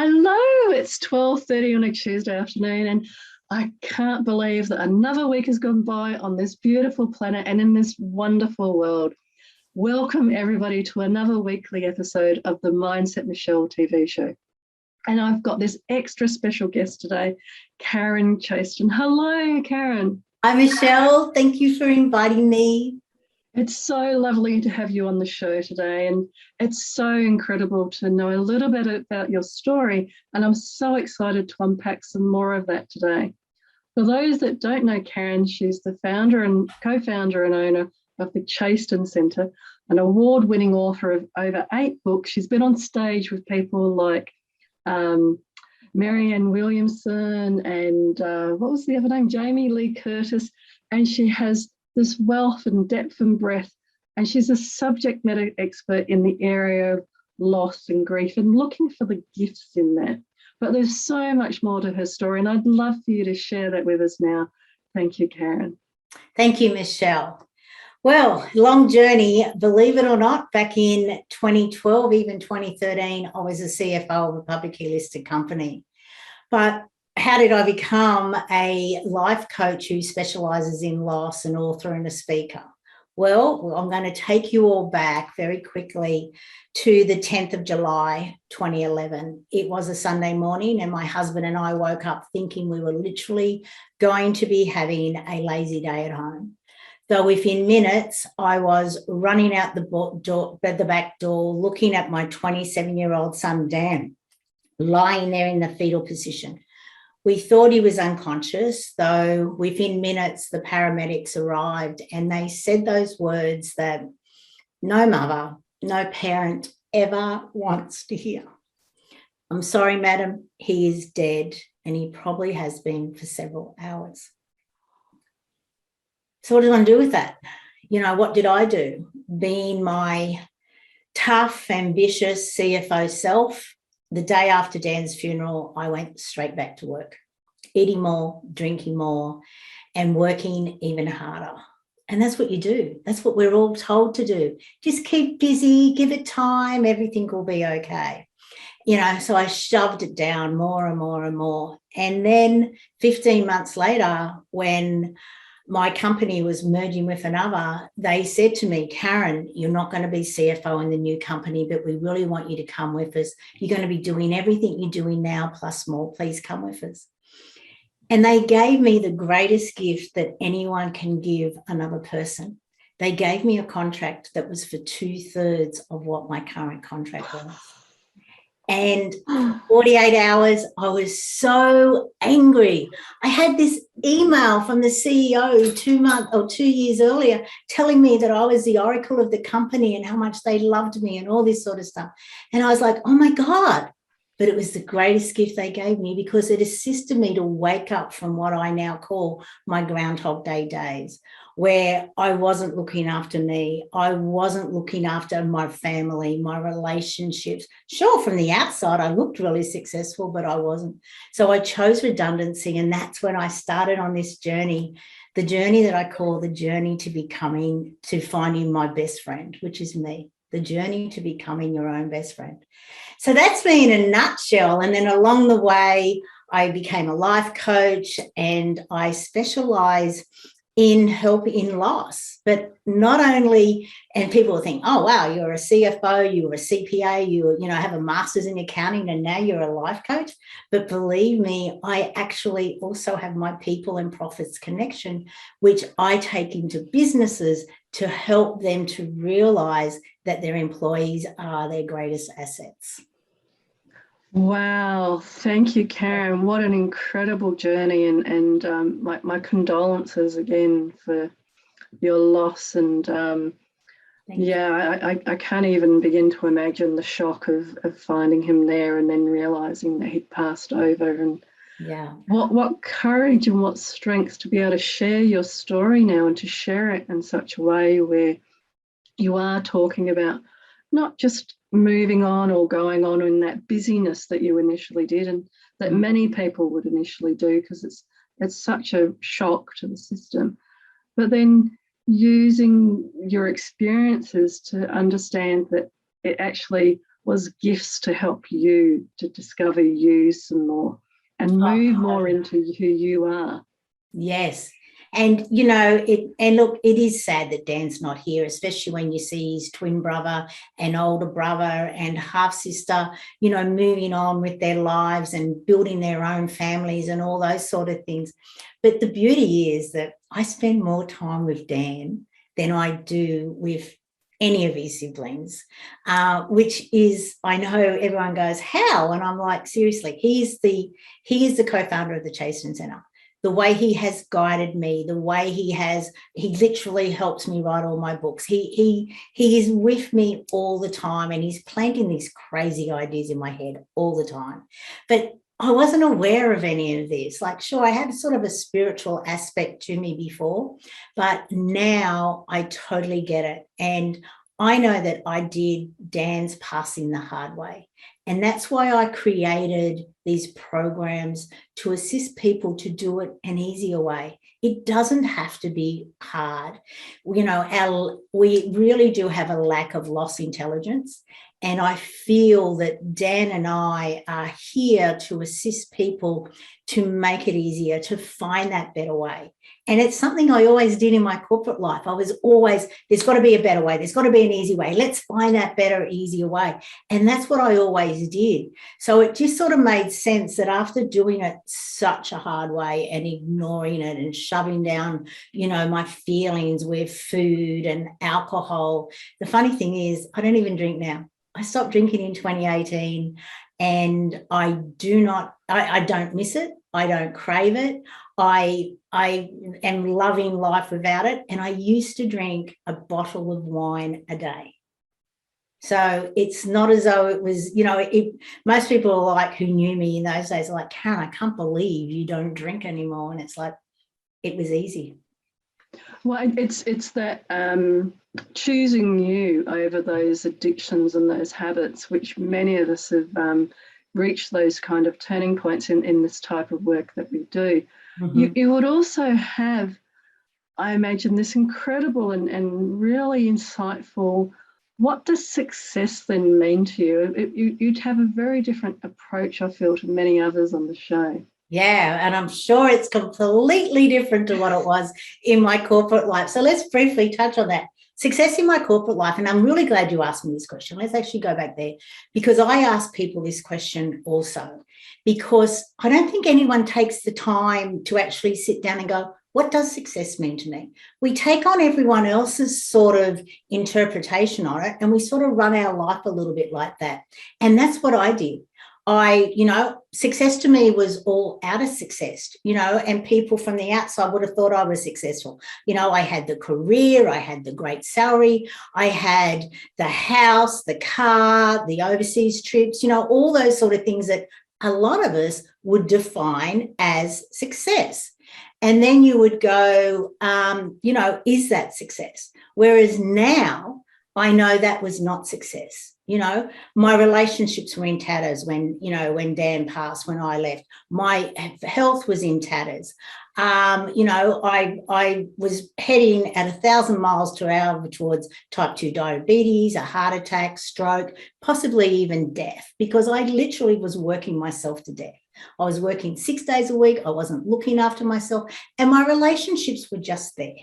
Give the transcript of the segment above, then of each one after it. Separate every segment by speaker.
Speaker 1: Hello, it's 12:30 on a Tuesday afternoon, and I can't believe that another week has gone by on this beautiful planet and in this wonderful world. Welcome, everybody, to another weekly episode of the Mindset Michele TV show. And I've got this extra special guest today, Karen Chaston. Hello, Karen.
Speaker 2: Hi, Michele. Thank you for inviting me.
Speaker 1: It's so lovely to have you on the show today, and it's so incredible to know a little bit about your story, and I'm so excited to unpack some more of that today. For those that don't know Karen, she's the founder and co-founder and owner of the Chaston Centre, an award-winning author of over 8 books. She's been on stage with people like Marianne Williamson and what was the other name? Jamie Lee Curtis, and she has this wealth and depth and breadth, and she's a subject matter expert in the area of loss and grief and looking for the gifts in that. But there's so much more to her story, and I'd love for you to share that with us now. Thank you, Karen.
Speaker 2: Thank you, Michele. Well, long journey, believe it or not. Back in 2012, even 2013, I was a CFO of a publicly listed company. But how did I become a life coach who specialises in loss, an author and a speaker? Well, I'm going to take you all back very quickly to the 10th of July, 2011. It was a Sunday morning, and my husband and I woke up thinking we were literally going to be having a lazy day at home. Though within minutes, I was running out the back door, looking at my 27-year-old son, Dan, lying there in the fetal position. We thought he was unconscious, though within minutes the paramedics arrived, and they said those words that no mother, no parent ever wants to hear. I'm sorry, madam, he is dead, and he probably has been for several hours. So what did I do with that? What did I do? Being my tough, ambitious CFO self, the day after Dan's funeral, I went straight back to work, eating more, drinking more, and working even harder. And that's what you do. That's what we're all told to do. Just keep busy, give it time, everything will be okay. So I shoved it down more and more and more. And then 15 months later, when my company was merging with another, they said to me, Karen, you're not going to be CFO in the new company, but we really want you to come with us. You're going to be doing everything you're doing now plus more. Please come with us. And they gave me the greatest gift that anyone can give another person. They gave me a contract that was for 2/3 of what my current contract was. And 48 hours, I was so angry. I had this email from the CEO 2 years earlier telling me that I was the oracle of the company and how much they loved me and all this sort of stuff. And I was like, oh my God. But it was the greatest gift they gave me because it assisted me to wake up from what I now call my Groundhog Day days, where I wasn't looking after me. I wasn't looking after my family, my relationships. Sure, from the outside, I looked really successful, but I wasn't. So I chose redundancy, and that's when I started on this journey, the journey that I call the journey to finding my best friend, which is me, the journey to becoming your own best friend. So that's me in a nutshell. And then along the way, I became a life coach, and I specialize in help in loss, but not only, and people will think, oh, wow, you're a CFO, you were a CPA, you have a master's in accounting, and now you're a life coach. But believe me, I actually also have my people and profits connection, which I take into businesses to help them to realize that their employees are their greatest assets.
Speaker 1: Wow, thank you, Karen. What an incredible journey, and my condolences again for your loss. And I can't even begin to imagine the shock of finding him there and then realizing that he'd passed over. And what courage and what strength to be able to share your story now and to share it in such a way where you are talking about not just moving on or going on in that busyness that you initially did and that many people would initially do, because it's such a shock to the system, but then using your experiences to understand that it actually was gifts to help you to discover you some more and move more into who you are.
Speaker 2: Yes. And, you know, look, it is sad that Dan's not here, especially when you see his twin brother and older brother and half sister, you know, moving on with their lives and building their own families and all those sort of things. But the beauty is that I spend more time with Dan than I do with any of his siblings, which is, I know everyone goes, how? And I'm like, seriously, he is the co-founder of the Chaston Centre. The way he has guided me, the way he literally helps me write all my books. He is with me all the time, and he's planting these crazy ideas in my head all the time. But I wasn't aware of any of this. Like, sure, I had sort of a spiritual aspect to me before, but now I totally get it. And I know that I did Dan's passing the hard way. And that's why I created these programs to assist people to do it an easier way. It doesn't have to be hard. You know, we really do have a lack of loss intelligence. And I feel that Dan and I are here to assist people to make it easier, to find that better way. And it's something I always did in my corporate life. I was always, there's got to be a better way. There's got to be an easy way. Let's find that better, easier way. And that's what I always did. So it just sort of made sense that after doing it such a hard way and ignoring it and shoving down, you know, my feelings with food and alcohol, the funny thing is I don't even drink now. I stopped drinking in 2018 and I don't miss it. I don't crave it. I am loving life without it. And I used to drink a bottle of wine a day. So it's not as though it was, you know, most people are like, who knew me in those days are like, Karen, I can't believe you don't drink anymore. And it's like, it was easy.
Speaker 1: Well, it's that choosing you over those addictions and those habits, which many of us have reached those kind of turning points in this type of work that we do. Mm-hmm. You would also have, I imagine, this incredible and really insightful, what does success then mean to you? You'd have a very different approach, I feel, to many others on the show.
Speaker 2: Yeah, and I'm sure it's completely different to what it was in my corporate life. So let's briefly touch on that. Success in my corporate life, and I'm really glad you asked me this question. Let's actually go back there, because I ask people this question also, because I don't think anyone takes the time to actually sit down and go, what does success mean to me? We take on everyone else's sort of interpretation on it, and we sort of run our life a little bit like that. And that's what I did. Success to me was all outer success, you know, and people from the outside would have thought I was successful. You know, I had the career, I had the great salary, I had the house, the car, the overseas trips, you know, all those sort of things that a lot of us would define as success. And then you would go, you know, is that success? Whereas now I know that was not success. You know, my relationships were in tatters when Dan passed, when I left. My health was in tatters. You know, I was heading at 1,000 miles per hour towards type 2 diabetes, a heart attack, stroke, possibly even death, because I literally was working myself to death. I was working 6 days a week. I wasn't looking after myself, and my relationships were just there.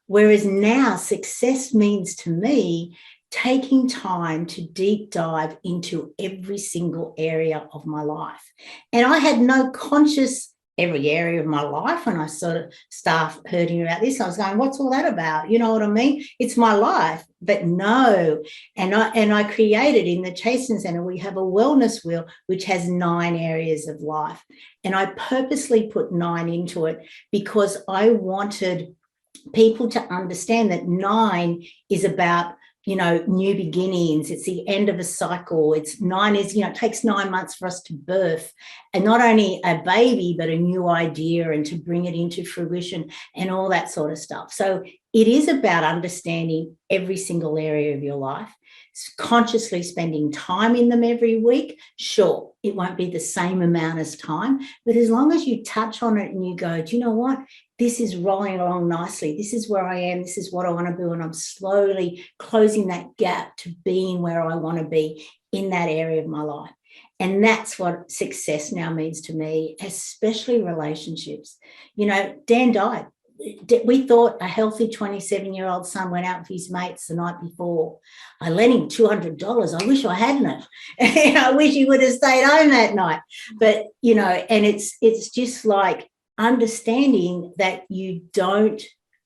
Speaker 2: Whereas now success means to me taking time to deep dive into every single area of my life. And I had no conscious every area of my life when I sort of started hearing about this. I was going, what's all that about? You know what I mean? It's my life. But no. And I created in the Chaston Centre, we have a wellness wheel which has 9 areas of life. And I purposely put 9 into it because I wanted people to understand that 9 is about, you know, new beginnings. It's the end of a cycle. It's 9 is, you know, it takes 9 months for us to birth, and not only a baby, but a new idea, and to bring it into fruition and all that sort of stuff. So it is about understanding every single area of your life, consciously spending time in them every week. Sure, it won't be the same amount as time, but as long as you touch on it and you go, do you know what? This is rolling along nicely. This is where I am. This is what I want to do. And I'm slowly closing that gap to being where I want to be in that area of my life. And that's what success now means to me, especially relationships. You know, Dan died. We thought a healthy 27-year-old son went out with his mates the night before. I lent him $200. I wish I hadn't. I wish he would have stayed home that night. But, you know, and it's just like understanding that you don't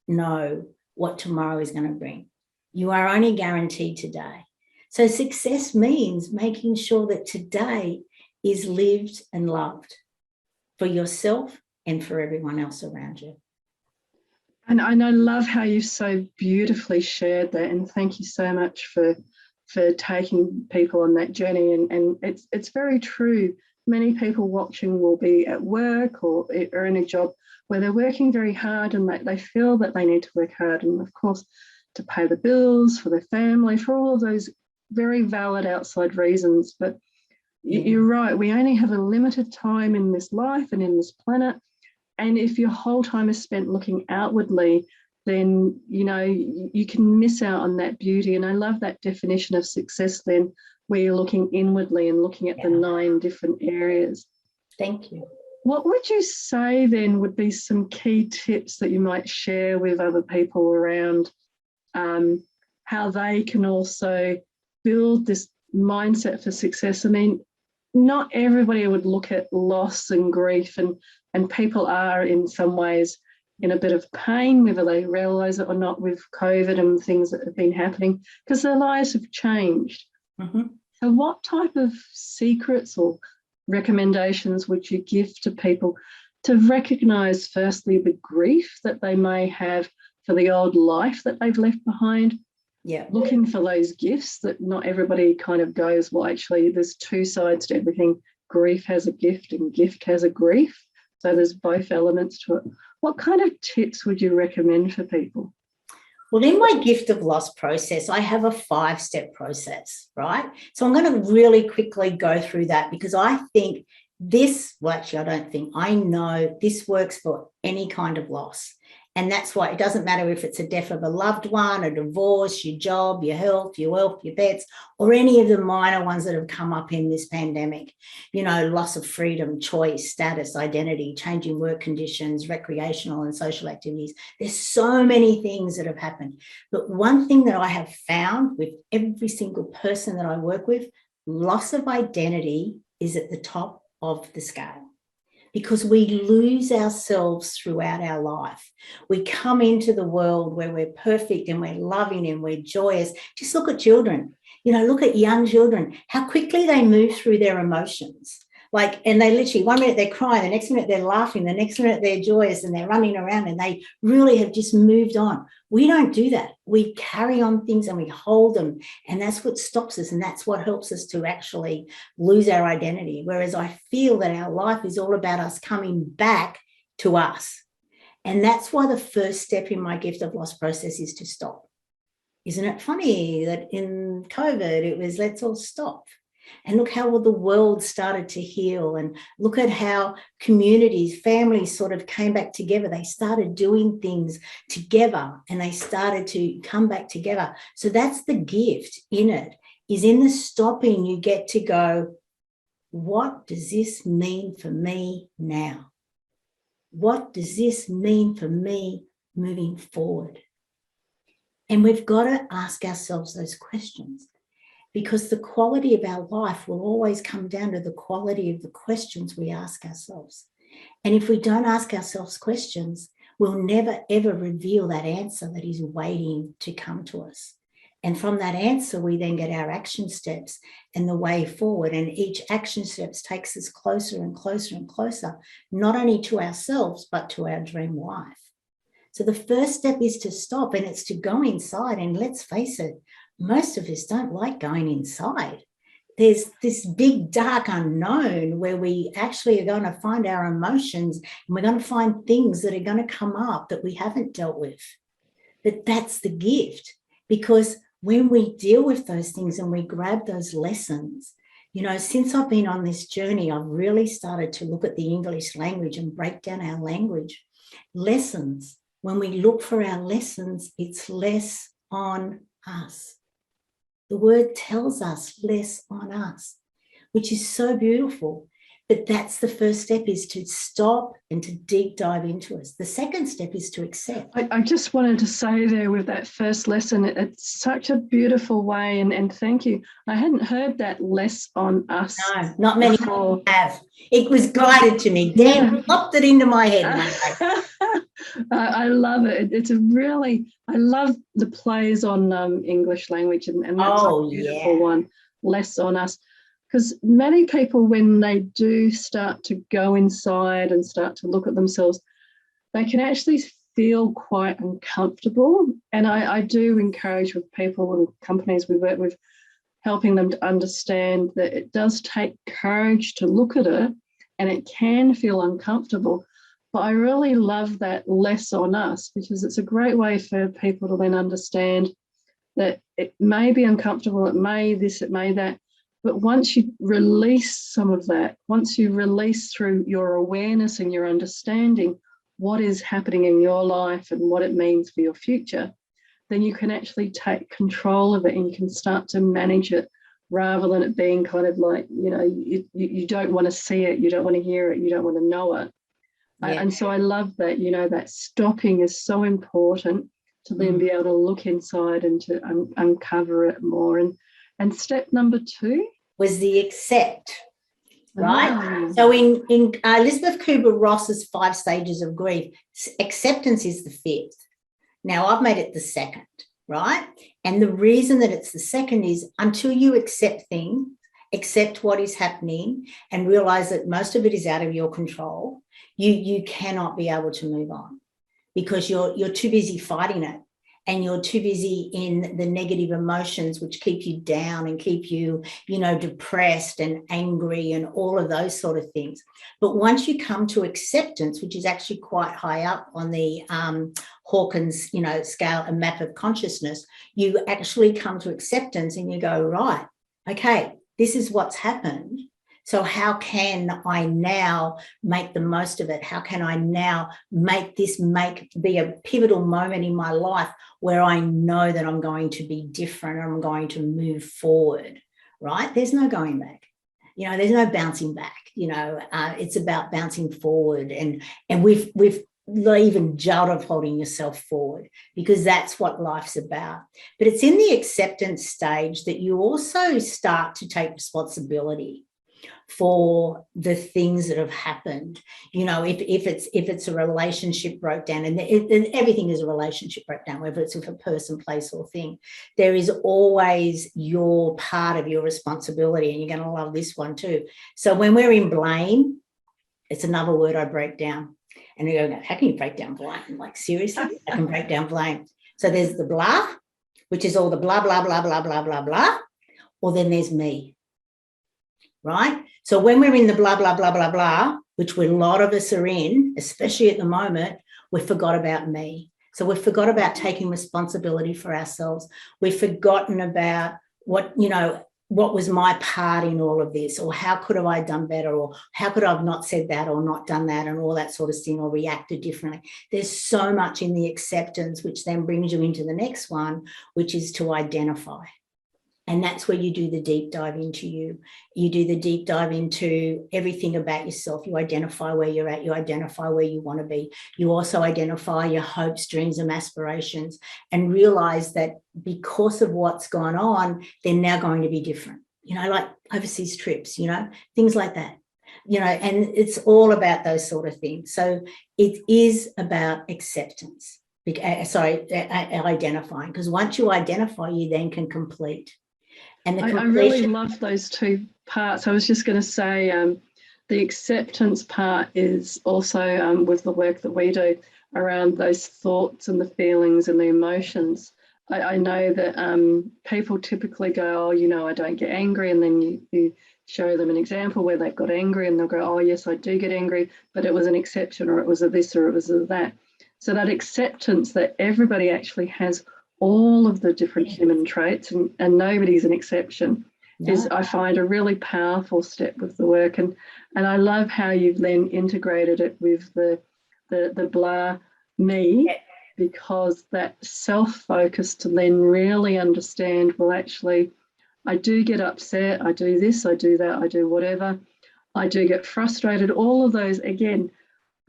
Speaker 2: know what tomorrow is going to bring. You are only guaranteed today. So success means making sure that today is lived and loved for yourself and for everyone else around you.
Speaker 1: And I love how you so beautifully shared that, and thank you so much for taking people on that journey. And it's very true. Many people watching will be at work or in a job where they're working very hard, and they feel that they need to work hard, and of course to pay the bills, for their family, for all of those very valid outside reasons. But you're right, we only have a limited time in this life and in this planet. And if your whole time is spent looking outwardly, then, you know, you can miss out on that beauty. And I love that definition of success then, where you're looking inwardly and looking at the 9 different areas.
Speaker 2: Thank you.
Speaker 1: What would you say then would be some key tips that you might share with other people around how they can also build this mindset for success? I mean, not everybody would look at loss and grief, and people are in some ways in a bit of pain, whether they realise it or not, with COVID and things that have been happening, because their lives have changed.
Speaker 2: Mm-hmm.
Speaker 1: So what type of secrets or recommendations would you give to people to recognise, firstly, the grief that they may have for the old life that they've left behind? Looking for those gifts that not everybody kind of goes, well, actually, there's 2 sides to everything. Grief has a gift and gift has a grief. So there's both elements to it. What kind of tips would you recommend for people?
Speaker 2: Well, in my gift of loss process, I have a 5-step process, right? So I'm going to really quickly go through that, because I think I know this works for any kind of loss. And that's why it doesn't matter if it's a death of a loved one, a divorce, your job, your health, your wealth, your pets, or any of the minor ones that have come up in this pandemic. You know, loss of freedom, choice, status, identity, changing work conditions, recreational and social activities. There's so many things that have happened. But one thing that I have found with every single person that I work with, loss of identity is at the top of the scale. Because we lose ourselves throughout our life. We come into the world where we're perfect and we're loving and we're joyous. Just look at children. You know, look at young children, how quickly they move through their emotions. Like, and they literally, 1 minute they're crying, the next minute they're laughing, the next minute they're joyous and they're running around, and they really have just moved on. We don't do that. We carry on things and we hold them, and that's what stops us, and that's what helps us to actually lose our identity. Whereas I feel that our life is all about us coming back to us. And that's why the first step in my gift of loss process is to stop. Isn't it funny that in COVID it was let's all stop? And look how the world started to heal, and look at how communities, families sort of came back together. They started doing things together and they started to come back together. So that's the gift in it, is in the stopping, you get to go, what does this mean for me now? What does this mean for me moving forward? And we've got to ask ourselves those questions. Because the quality of our life will always come down to the quality of the questions we ask ourselves. And if we don't ask ourselves questions, we'll never, ever reveal that answer that is waiting to come to us. And from that answer, we then get our action steps and the way forward. And each action steps takes us closer and closer and closer, not only to ourselves, but to our dream life. So the first step is to stop, and it's to go inside. And let's face it, most of us don't like going inside. There's this big dark unknown where we actually are going to find our emotions, and we're going to find things that are going to come up that we haven't dealt with. But that's the gift, because when we deal with those things and we grab those lessons, you know, since I've been on this journey, I've really started to look at the English language and break down our language. Lessons. When we look for our lessons, it's less on us. The word tells us less on us, which is so beautiful. But that's the first step, is to stop and to deep dive into us. The second step is to accept.
Speaker 1: I just wanted to say there with that first lesson, it's such a beautiful way, and thank you. I hadn't heard that, less on us.
Speaker 2: No, not many people have. It was guided to me. Dan popped it into my head one day.
Speaker 1: I love it. It's a really, I love the plays on English language, and that's a beautiful one, less on us. Because many people, when they do start to go inside and start to look at themselves, they can actually feel quite uncomfortable. And I do encourage with people and companies we work with, helping them to understand that it does take courage to look at it, and it can feel uncomfortable. But I really love that less on us, because it's a great way for people to then understand that it may be uncomfortable, it may this, it may that. But once you release some of that, once you release through your awareness and your understanding what is happening in your life and what it means for your future, then you can actually take control of it, and you can start to manage it, rather than it being kind of like, you know, you don't want to see it, you don't want to hear it, you don't want to know it. Yeah. And so I love that, you know, that stopping is so important, to then be able to look inside and to uncover it more. And step number 2
Speaker 2: was the accept, right? So in Elizabeth Kubler-Ross's 5 stages of grief, acceptance is the 5th. Now, I've made it the 2nd, right? And the reason that it's the 2nd is, until you accept things, accept what is happening, and realize that most of it is out of your control, you cannot be able to move on, because you're too busy fighting it. And you're too busy in the negative emotions, which keep you down and keep you, you know, depressed and angry and all of those sort of things. But once you come to acceptance, which is actually quite high up on the Hawkins, you know, scale, a map of consciousness, you actually come to acceptance and you go, right, okay, this is what's happened. So how can I now make the most of it? How can I now make this be a pivotal moment in my life where I know that I'm going to be different, I'm going to move forward, right? There's no going back. You know, there's no bouncing back. You know, it's about bouncing forward, and we've even jot of holding yourself forward, because that's what life's about. But it's in the acceptance stage that you also start to take responsibility for the things that have happened. You know, if it's a relationship broke down, and everything is a relationship breakdown, whether it's with a person, place, or thing, there is always your part of your responsibility, and you're going to love this one too. So when we're in blame, it's another word I break down. And you go, how can you break down blame? I'm like, seriously, I can break down blame. So there's the blah, which is all the blah, blah, blah, blah, blah, blah, blah, or then there's me. Right? So when we're in the blah, blah, blah, blah, blah, which a lot of us are in, especially at the moment, we forgot about me. So we've forgot about taking responsibility for ourselves. We've forgotten about what was my part in all of this, or how could have I done better, or how could I have not said that or not done that, and all that sort of thing, or reacted differently. There's so much in the acceptance, which then brings you into the next one, which is to identify. And that's where you do the deep dive into you. You do the deep dive into everything about yourself. You identify where you're at. You identify where you want to be. You also identify your hopes, dreams, and aspirations, and realize that because of what's gone on, they're now going to be different. You know, like overseas trips, you know, things like that. You know, and it's all about those sort of things. So it is about acceptance. Identifying, because once you identify, you then can complete. And I
Speaker 1: really love those 2 parts. I was just going to say the acceptance part is also with the work that we do around those thoughts and the feelings and the emotions. I know that people typically go, oh, you know, I don't get angry. And then you show them an example where they've got angry, and they'll go, oh, yes, I do get angry, but it was an exception, or it was a this, or it was a that. So that acceptance that everybody actually has all of the different human traits, and nobody's an exception, is, I find, a really powerful step with the work. And I love how you've then integrated it with the blah me, because that self-focus to then really understand, well, actually, I do get upset, I do this, I do that, I do whatever, I do get frustrated, all of those, again,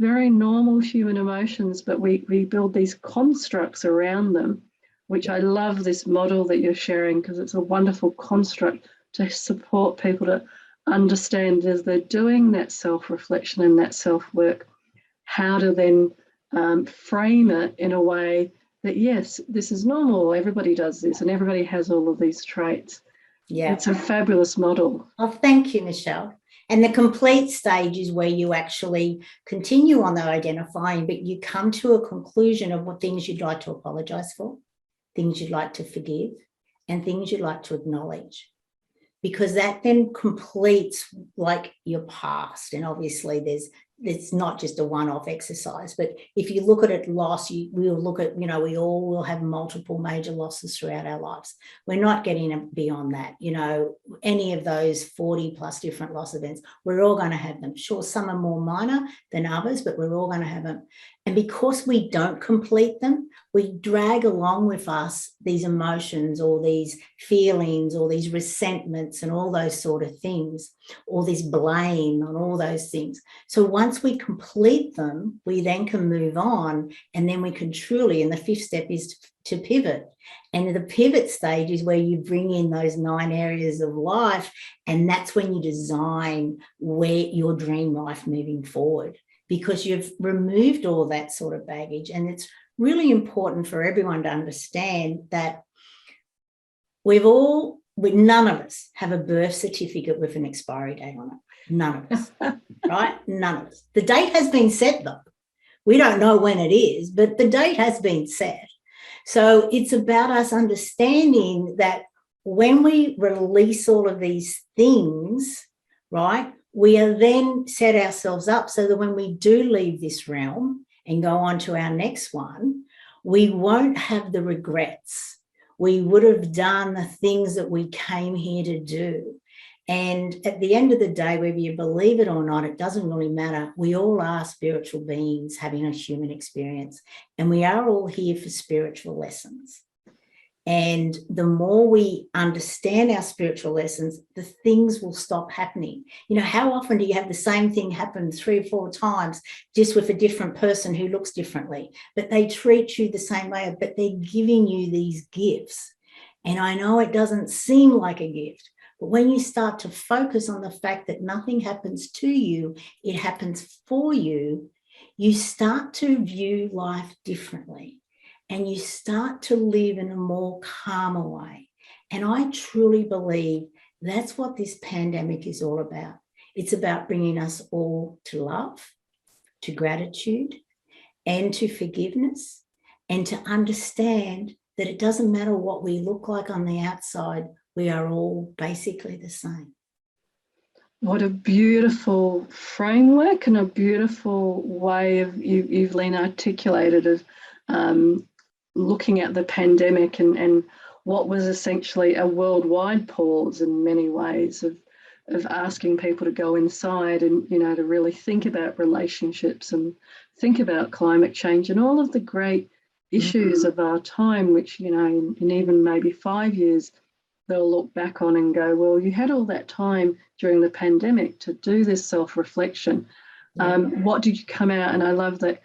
Speaker 1: very normal human emotions, but we build these constructs around them, which I love this model that you're sharing, because it's a wonderful construct to support people to understand, as they're doing that self-reflection and that self-work, how to then frame it in a way that, yes, this is normal, everybody does this, and everybody has all of these traits. Yeah, it's a fabulous model.
Speaker 2: Oh, thank you, Michelle. And the complete stage is where you actually continue on the identifying, but you come to a conclusion of what things you'd like to apologize for, things you'd like to forgive, and things you'd like to acknowledge. Because that then completes like your past. And obviously it's not just a one-off exercise, but if you look at it, loss, we'll look at, we all will have multiple major losses throughout our lives. We're not getting beyond that. Any of those 40 plus different loss events, we're all going to have them. Sure, some are more minor than others, but we're all going to have them. And because we don't complete them, we drag along with us these emotions or these feelings or these resentments and all those sort of things, or this blame and all those things. So once we complete them, we then can move on, and then we can truly, and the fifth step is to pivot. And the pivot stage is where you bring in those 9 areas of life, and that's when you design where your dream life moving forward, because you've removed all that sort of baggage. And it's really important for everyone to understand that none of us have a birth certificate with an expiry date on it. None of us, right? None of us. The date has been set, though. We don't know when it is, but the date has been set. So it's about us understanding that when we release all of these things, right, we are then set ourselves up so that when we do leave this realm and go on to our next one, we won't have the regrets. We would have done the things that we came here to do. And at the end of the day, whether you believe it or not, it doesn't really matter. We all are spiritual beings having a human experience, and we are all here for spiritual lessons. And the more we understand our spiritual lessons, the things will stop happening. How often do you have the same thing happen 3 or 4 times, just with a different person who looks differently, but they treat you the same way, but they're giving you these gifts. And I know it doesn't seem like a gift, but when you start to focus on the fact that nothing happens to you, it happens for you, you start to view life differently. And you start to live in a more calmer way. And I truly believe that's what this pandemic is all about. It's about bringing us all to love, to gratitude, and to forgiveness, and to understand that it doesn't matter what we look like on the outside, we are all basically the same.
Speaker 1: What a beautiful framework and a beautiful way of you've articulated of looking at the pandemic and what was essentially a worldwide pause in many ways of asking people to go inside and, to really think about relationships and think about climate change and all of the great issues of our time, which, in even maybe 5 years, they'll look back on and go, well, you had all that time during the pandemic to do this self-reflection. What did you come out? And I love that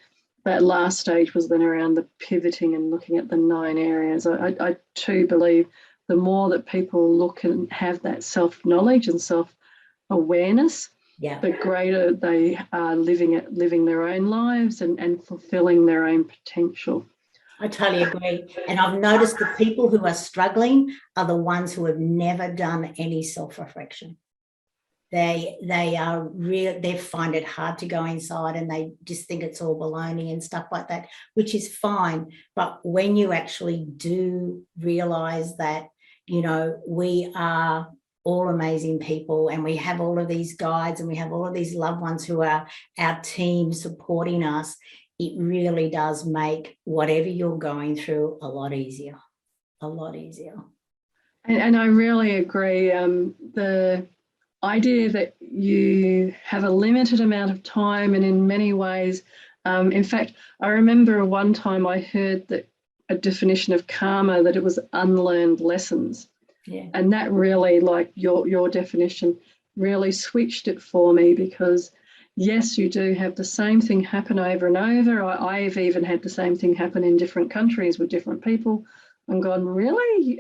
Speaker 1: last stage was then around the pivoting and looking at the 9 areas. I too believe the more that people look and have that self-knowledge and self-awareness, the greater they are living their own lives and fulfilling their own potential.
Speaker 2: I totally agree. And I've noticed the people who are struggling are the ones who have never done any self-reflection. They find it hard to go inside, and they just think it's all baloney and stuff like that, which is fine. But when you actually do realize that, we are all amazing people, and we have all of these guides, and we have all of these loved ones who are our team supporting us, it really does make whatever you're going through a lot easier, a lot easier.
Speaker 1: And I really agree. The idea that you have a limited amount of time, and in many ways, in fact, I remember one time I heard that a definition of karma, that it was unlearned lessons.
Speaker 2: Yeah.
Speaker 1: And that really, like your definition, really switched it for me, because yes, you do have the same thing happen over and over. I've even had the same thing happen in different countries with different people. I'm gone, really?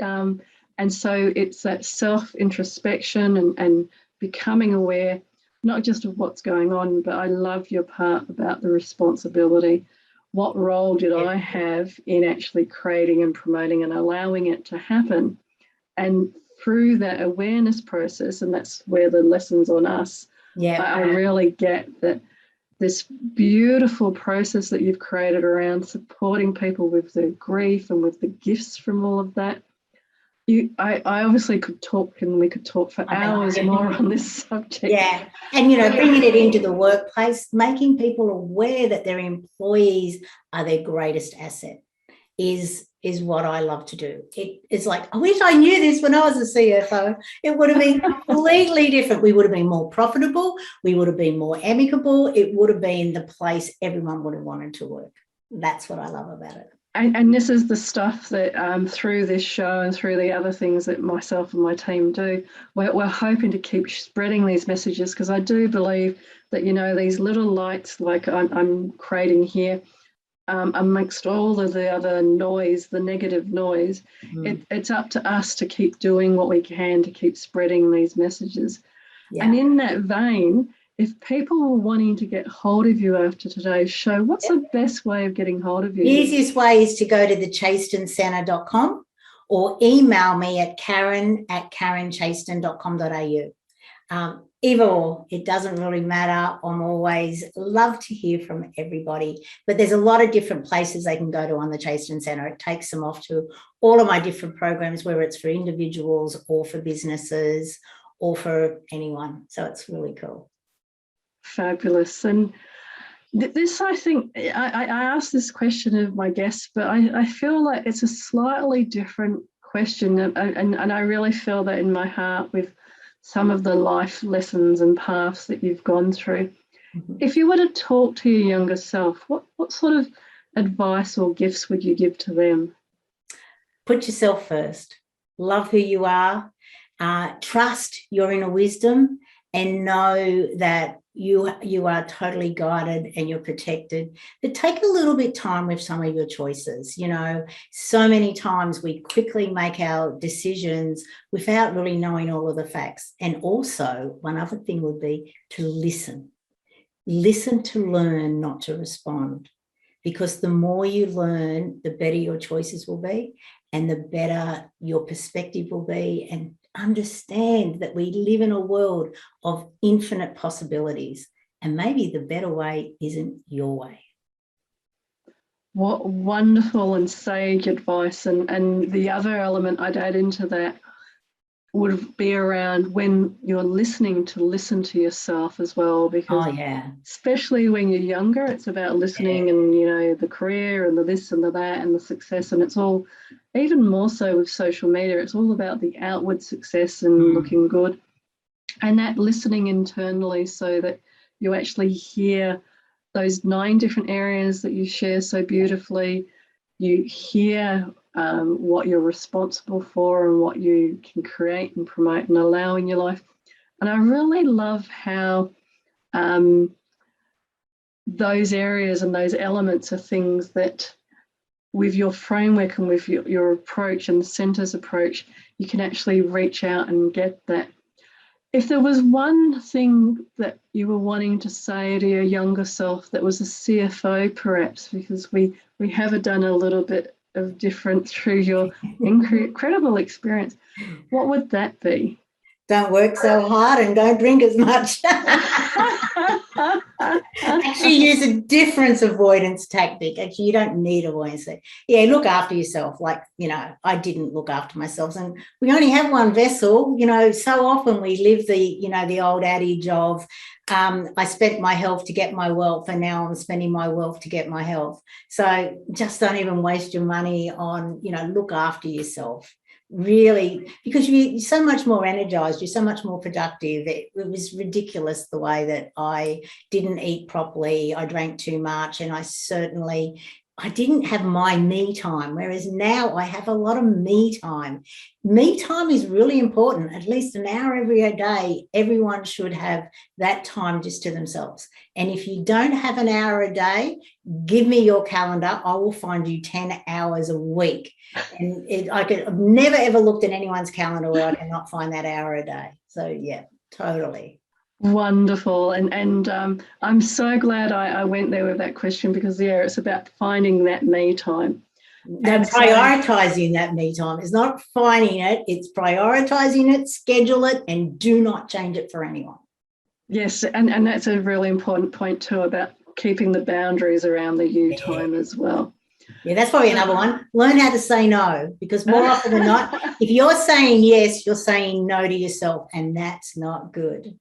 Speaker 1: And so it's that self-introspection and becoming aware, not just of what's going on, but I love your part about the responsibility. What role did I have in actually creating and promoting and allowing it to happen? And through that awareness process, and that's where the lessons on us, I really get that this beautiful process that you've created around supporting people with their grief and with the gifts from all of that. I obviously could talk, and we could talk for hours more on this subject.
Speaker 2: Yeah. And, you know, bringing it into the workplace, making people aware that their employees are their greatest asset is what I love to do. It's like, I wish I knew this when I was a CFO. It would have been completely different. We would have been more profitable. We would have been more amicable. It would have been the place everyone would have wanted to work. That's what I love about it.
Speaker 1: And this is the stuff that through this show and through the other things that myself and my team do, we're hoping to keep spreading these messages, because I do believe that, you know, these little lights like I'm creating here, amongst all of the other noise, the negative noise, it's up to us to keep doing what we can to keep spreading these messages. Yeah. And in that vein, if people were wanting to get hold of you after today's show, what's the best way of getting hold of you?
Speaker 2: The easiest way is to go to thechastonscentre.com or email me at karen@karenchaston.com.au. Either or, it doesn't really matter. I'm always love to hear from everybody, but there's a lot of different places they can go to on the Chaston Centre. It takes them off to all of my different programs, whether it's for individuals or for businesses or for anyone. So it's really cool.
Speaker 1: Fabulous. And this, I think, I asked this question of my guests, but I feel like it's a slightly different question. And I really feel that in my heart with some of the life lessons and paths that you've gone through. Mm-hmm. If you were to talk to your younger self, what sort of advice or gifts would you give to them?
Speaker 2: Put yourself first. Love who you are. Trust your inner wisdom, and know that you are totally guided and you're protected. But take a little bit of time with some of your choices. You know, so many times we quickly make our decisions without really knowing all of the facts. And also, one other thing would be to listen. Listen to learn, not to respond. Because the more you learn, the better your choices will be, and the better your perspective will be. And understand that we live in a world of infinite possibilities, and maybe the better way isn't your way.
Speaker 1: What wonderful and sage advice. And the other element I'd add into that would be around when you're listening, to listen to yourself as well, because especially when you're younger, it's about listening and, you know, the career and the this and the that and the success, and it's all, even more so with social media, it's all about the outward success and looking good, and that listening internally so that you actually hear those 9 different areas that you share so beautifully. You hear what you're responsible for and what you can create and promote and allow in your life. And I really love how those areas and those elements are things that, with your framework and with your approach and the centre's approach, you can actually reach out and get that. If there was one thing that you were wanting to say to your younger self that was a CFO perhaps, because we have done a little bit of different through your incredible experience, what would that be?
Speaker 2: Don't work so hard and don't drink as much. Actually, use a difference avoidance tactic. Actually, you don't need avoidance. Yeah, look after yourself. Like, I didn't look after myself, and we only have one vessel. So often we live the old adage of, I spent my health to get my wealth, and now I'm spending my wealth to get my health. So just don't even waste your money on, look after yourself. Really, because you're so much more energized, you're so much more productive. It was ridiculous the way that I didn't eat properly, I drank too much, and I didn't have my me time, whereas now I have a lot of me time. Me time is really important. At least an hour every day, everyone should have that time just to themselves. And if you don't have an hour a day, give me your calendar. I will find you 10 hours a week. And I've never, ever looked at anyone's calendar where I cannot find that hour a day. So, yeah, totally.
Speaker 1: Wonderful. And I'm so glad I went there with that question, because, it's about finding that me time.
Speaker 2: And prioritizing that me time. It's not finding it, it's prioritizing it, schedule it, and do not change it for anyone.
Speaker 1: Yes, and that's a really important point too, about keeping the boundaries around the you time as well.
Speaker 2: Yeah, that's probably another one. Learn how to say no, because more often than not, if you're saying yes, you're saying no to yourself, and that's not good.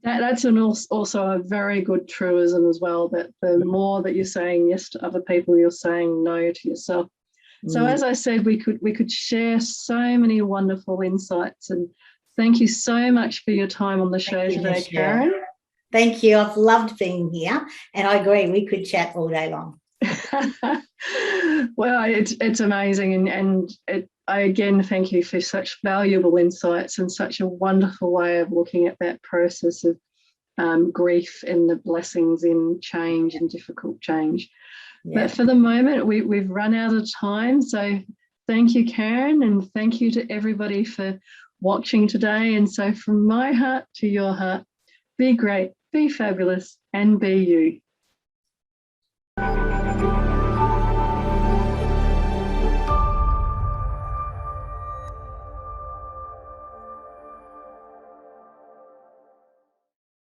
Speaker 1: That's also a very good truism as well, that the more that you're saying yes to other people, you're saying no to yourself. So as I said, we could share so many wonderful insights, and thank you so much for your time on the show today, Karen.
Speaker 2: Thank you. I've loved being here, and I agree, we could chat all day long.
Speaker 1: Well, it's amazing, and I again thank you for such valuable insights and such a wonderful way of looking at that process of grief and the blessings in change and difficult change. Yeah. But for the moment, we've run out of time. So thank you, Karen, and thank you to everybody for watching today. And so from my heart to your heart, be great, be fabulous, and be you.